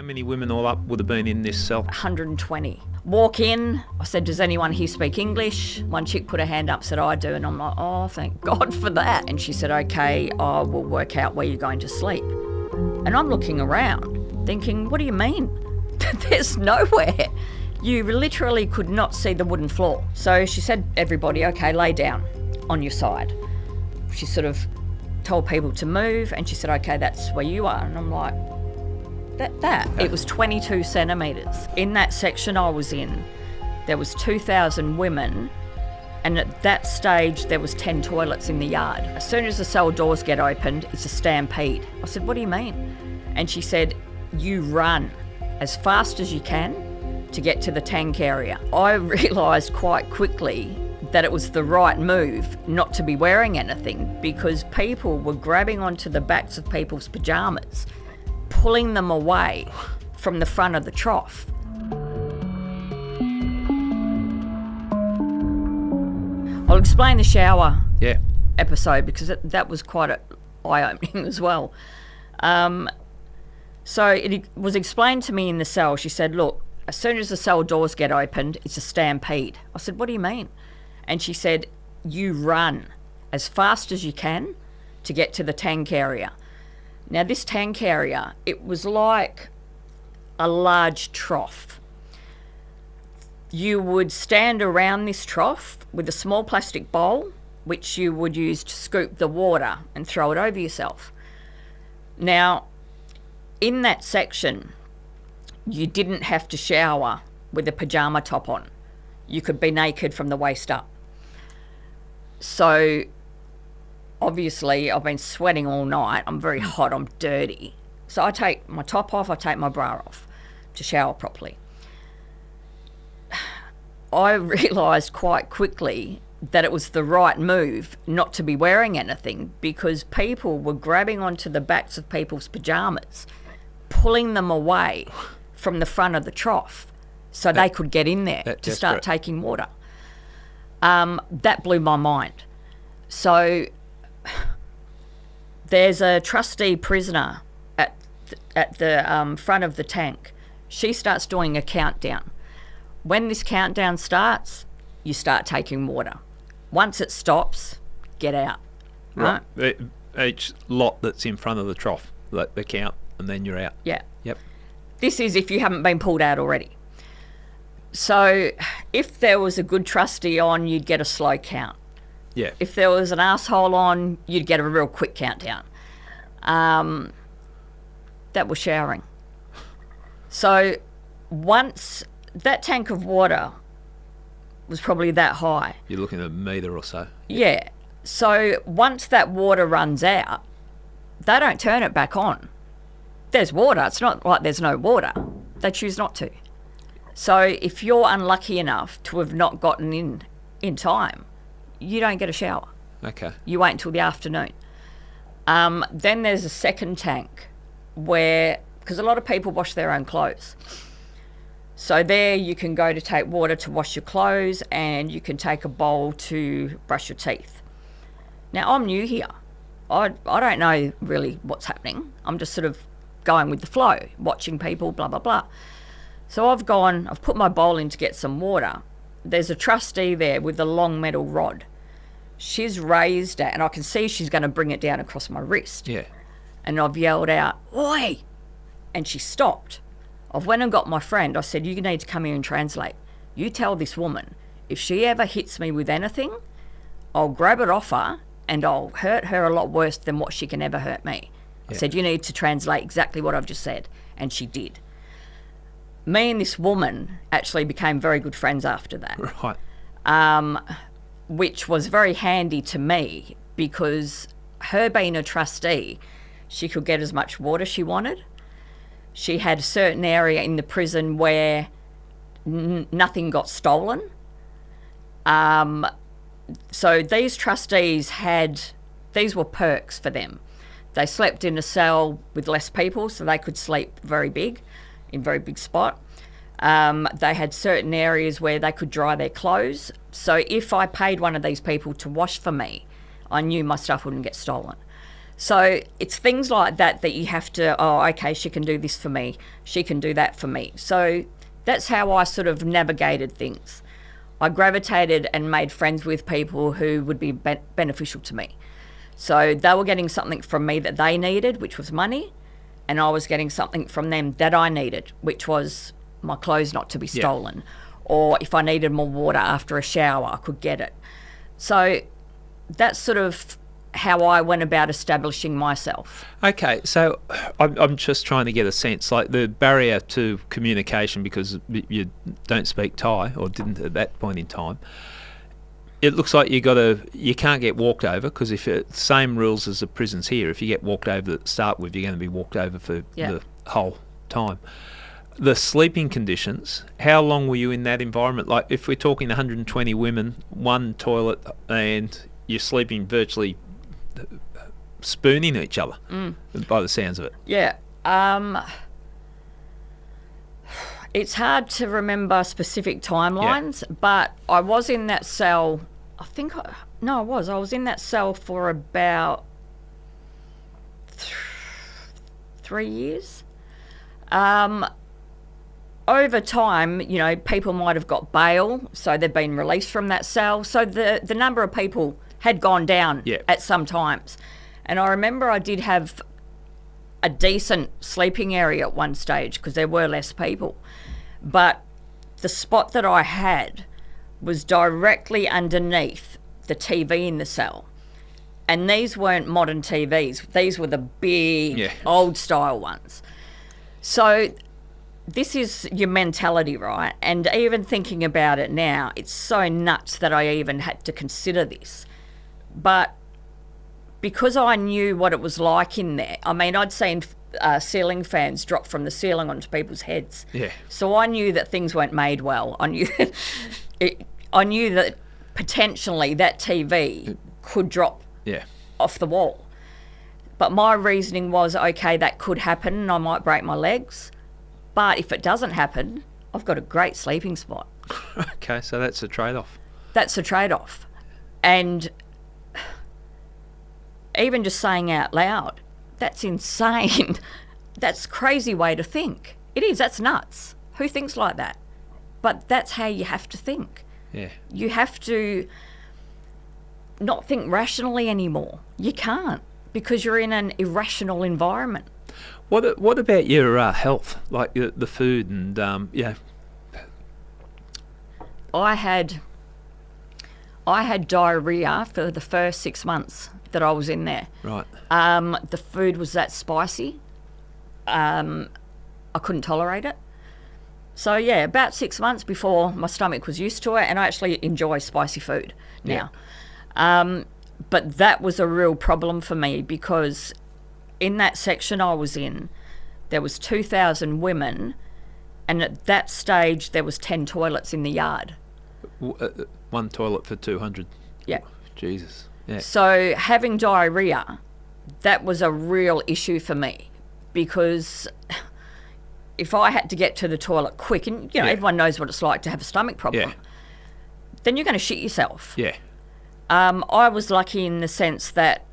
How many women all up would have been in this cell? 120. Walk in, I said, does anyone here speak English? One chick put her hand up, said, I do. And I'm like, oh, thank God for that. And she said, okay, I will work out where you're going to sleep. And I'm looking around thinking, what do you mean? There's nowhere. You literally could not see the wooden floor. So she said, everybody, okay, lay down on your side. She sort of told people to move and she said, okay, that's where you are. And I'm like, that. It was 22 centimetres. In that section I was in, there was 2,000 women, and at that stage there was 10 toilets in the yard. As soon as the cell doors get opened, it's a stampede. I said, what do you mean? And she said, you run as fast as you can to get to the tank area. I realised quite quickly that it was the right move not to be wearing anything, because people were grabbing onto the backs of people's pyjamas, pulling them away from the front of the trough. I'll explain the shower episode because that was quite eye-opening as well. So it was explained to me in the cell. She said, look, as soon as the cell doors get opened, it's a stampede. I said, what do you mean? And she said, you run as fast as you can to get to the tank area. Now, this tank area, it was like a large trough. You would stand around this trough with a small plastic bowl, which you would use to scoop the water and throw it over yourself. Now, in that section, you didn't have to shower with a pyjama top on. You could be naked from the waist up. So obviously I've been sweating all night. I'm very hot, I'm dirty. So I take my top off, I take my bra off to shower properly. I realised quite quickly that it was the right move not to be wearing anything, because people were grabbing onto the backs of people's pyjamas, pulling them away from the front of the trough so they could get in there to start taking water. That blew my mind. So there's a trustee prisoner at the front of the tank. She starts doing a countdown. When this countdown starts, you start taking water. Once it stops, get out. Right? Each lot that's in front of the trough, like the count, and then you're out. Yeah. Yep. This is if you haven't been pulled out already. So if there was a good trustee on, you'd get a slow count. Yeah. If there was an asshole on, you'd get a real quick countdown. That was showering. So once that tank of water was probably that high. You're looking at a metre or so. Yeah. So once that water runs out, they don't turn it back on. There's water. It's not like there's no water. They choose not to. So if you're unlucky enough to have not gotten in time, you don't get a shower. Okay. You wait until the afternoon. Then there's a second tank where, because a lot of people wash their own clothes. So there you can go to take water to wash your clothes, and you can take a bowl to brush your teeth. Now, I'm new here. I don't know really what's happening. I'm just sort of going with the flow, watching people, blah, blah, blah. So I've put my bowl in to get some water. There's a trustee there with a long metal rod. She's raised it, and I can see she's going to bring it down across my wrist. Yeah. And I've yelled out, "Oi!" And she stopped. I've went and got my friend. I said, you need to come here and translate. You tell this woman, if she ever hits me with anything, I'll grab it off her and I'll hurt her a lot worse than what she can ever hurt me. I said, you need to translate exactly what I've just said. And she did. Me and this woman actually became very good friends after that. Right. Which was very handy to me, because her being a trustee, she could get as much water she wanted. She had a certain area in the prison where nothing got stolen. So these trustees these were perks for them. They slept in a cell with less people, so they could sleep in very big spot. They had certain areas where they could dry their clothes. So if I paid one of these people to wash for me, I knew my stuff wouldn't get stolen. So it's things like that that you have to, oh, okay, she can do this for me, she can do that for me. So that's how I sort of navigated things. I gravitated and made friends with people who would be beneficial to me. So they were getting something from me that they needed, which was money, and I was getting something from them that I needed, which was my clothes not to be stolen. Or if I needed more water after a shower, I could get it. So that's sort of how I went about establishing myself. Okay, so I'm just trying to get a sense, like the barrier to communication, because you don't speak Thai, or didn't at that point in time. It looks like you can't get walked over, because if it's same rules as the prisons here, if you get walked over to start with, you're going to be walked over for the whole time. The sleeping conditions, how long were you in that environment? Like if we're talking 120 women, one toilet, and you're sleeping virtually spooning each other, by the sounds of it. Yeah. It's hard to remember specific timelines, but I was in that cell, I was in that cell for about 3 years. Over time, you know, people might have got bail, so they've been released from that cell. So the number of people had gone down at some times. And I remember I did have a decent sleeping area at one stage because there were less people. But the spot that I had was directly underneath the TV in the cell. And these weren't modern TVs. These were the big, old style ones. So this is your mentality, right? And even thinking about it now, it's so nuts that I even had to consider this. But because I knew what it was like in there, I mean, I'd seen ceiling fans drop from the ceiling onto people's heads. Yeah. So I knew that things weren't made well. I knew that potentially that TV could drop off the wall. But my reasoning was, okay, that could happen and I might break my legs. But if it doesn't happen, I've got a great sleeping spot. Okay, so that's a trade-off. That's a trade-off. And even just saying out loud, that's insane. That's a crazy way to think. It is, that's nuts. Who thinks like that? But that's how you have to think. Yeah. You have to not think rationally anymore. You can't, because you're in an irrational environment. What about your health, like the food and I had diarrhea for the first 6 months that I was in there. Right. The food was that spicy. I couldn't tolerate it. So yeah, about 6 months before my stomach was used to it, and I actually enjoy spicy food now. But that was a real problem for me because in that section I was in, there was 2,000 women, and at that stage there was 10 toilets in the yard. One toilet for 200. Yeah. Jesus. Yeah. So having diarrhea, that was a real issue for me because if I had to get to the toilet quick, and you know everyone knows what it's like to have a stomach problem, then you're going to shit yourself. Yeah. I was lucky in the sense that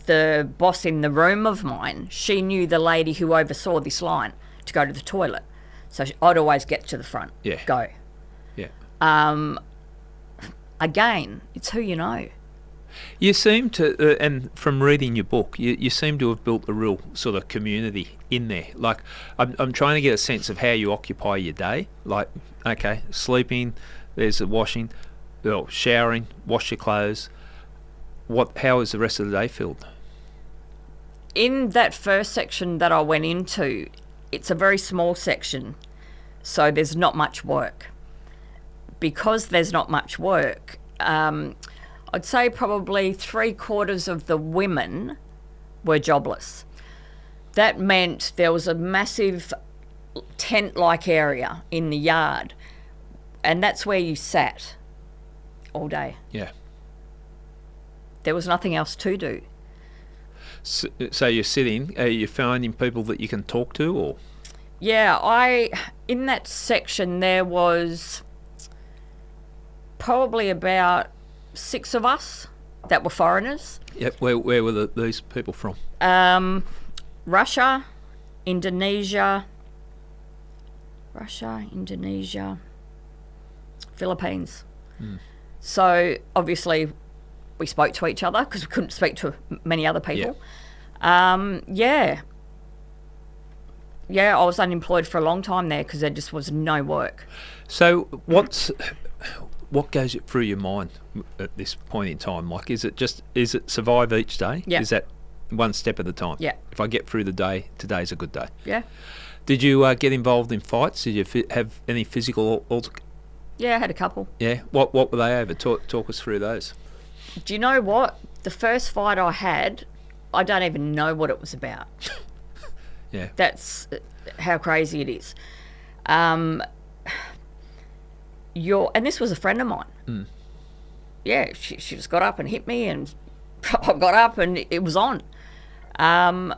the boss in the room of mine, she knew the lady who oversaw this line to go to the toilet. So I'd always get to the front, go. Yeah. Again, it's who you know. You seem to, and from reading your book, you seem to have built a real sort of community in there. Like, I'm trying to get a sense of how you occupy your day. Like, okay, sleeping, there's the washing, showering, wash your clothes. How is the rest of the day filled? In that first section that I went into, it's a very small section, so there's not much work. Because there's not much work, I'd say probably 3/4 of the women were jobless. That meant there was a massive tent-like area in the yard, and that's where you sat all day. Yeah. There was nothing else to do. So you're sitting, are you finding people that you can talk to, or? Yeah, in that section there was probably about 6 of us that were foreigners. Yep. Where were these people from? Russia, Indonesia, Philippines. So obviously we spoke to each other because we couldn't speak to many other people. Yeah, I was unemployed for a long time there because there just was no work. So what goes through your mind at this point in time? Like, is it survive each day? Yeah. Is that one step at a time? Yeah. If I get through the day, today's a good day. Yeah. Did you get involved in fights? Did you have any physical Yeah, I had a couple. Yeah. What were they over? Talk us through those. Do you know what? The first fight I had, I don't even know what it was about. Yeah. That's how crazy it is. And this was a friend of mine. Yeah, she just got up and hit me, and I got up and it was on. One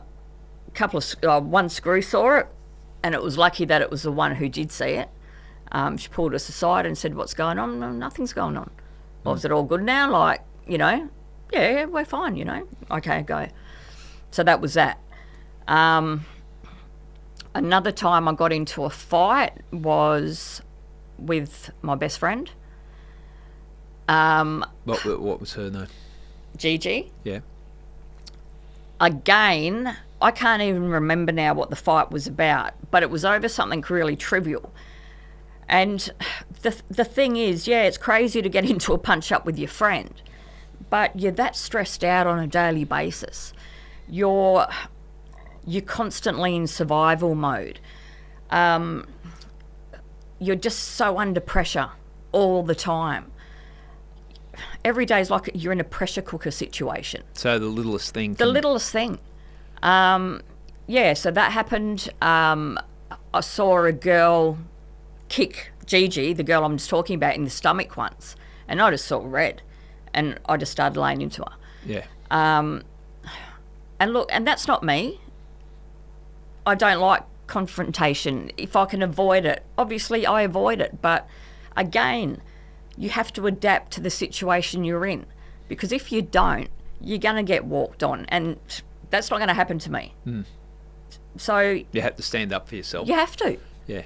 screw saw it, and it was lucky that it was the one who did see it. She pulled us aside and said, "What's going on?" "No, nothing's going on." "Well, is it all good now?" Like, yeah, we're fine, Okay, go. So that was that. Another time I got into a fight was with my best friend. What was her name? Gigi. Yeah. Again, I can't even remember now what the fight was about, but it was over something really trivial. And the thing is, yeah, it's crazy to get into a punch-up with your friend, but you're that stressed out on a daily basis. You're constantly in survival mode. You're just so under pressure all the time. Every day is like you're in a pressure cooker situation. So the littlest thing. The littlest thing. Yeah, so that happened. I saw a girl kick Gigi, the girl I'm just talking about, in the stomach once, and I just saw red, and I just started laying into her. Yeah. And look, and that's not me. I don't like confrontation. If I can avoid it, obviously I avoid it. But again, you have to adapt to the situation you're in, because if you don't, you're going to get walked on, and that's not going to happen to me. So you have to stand up for yourself. You have to. Yeah.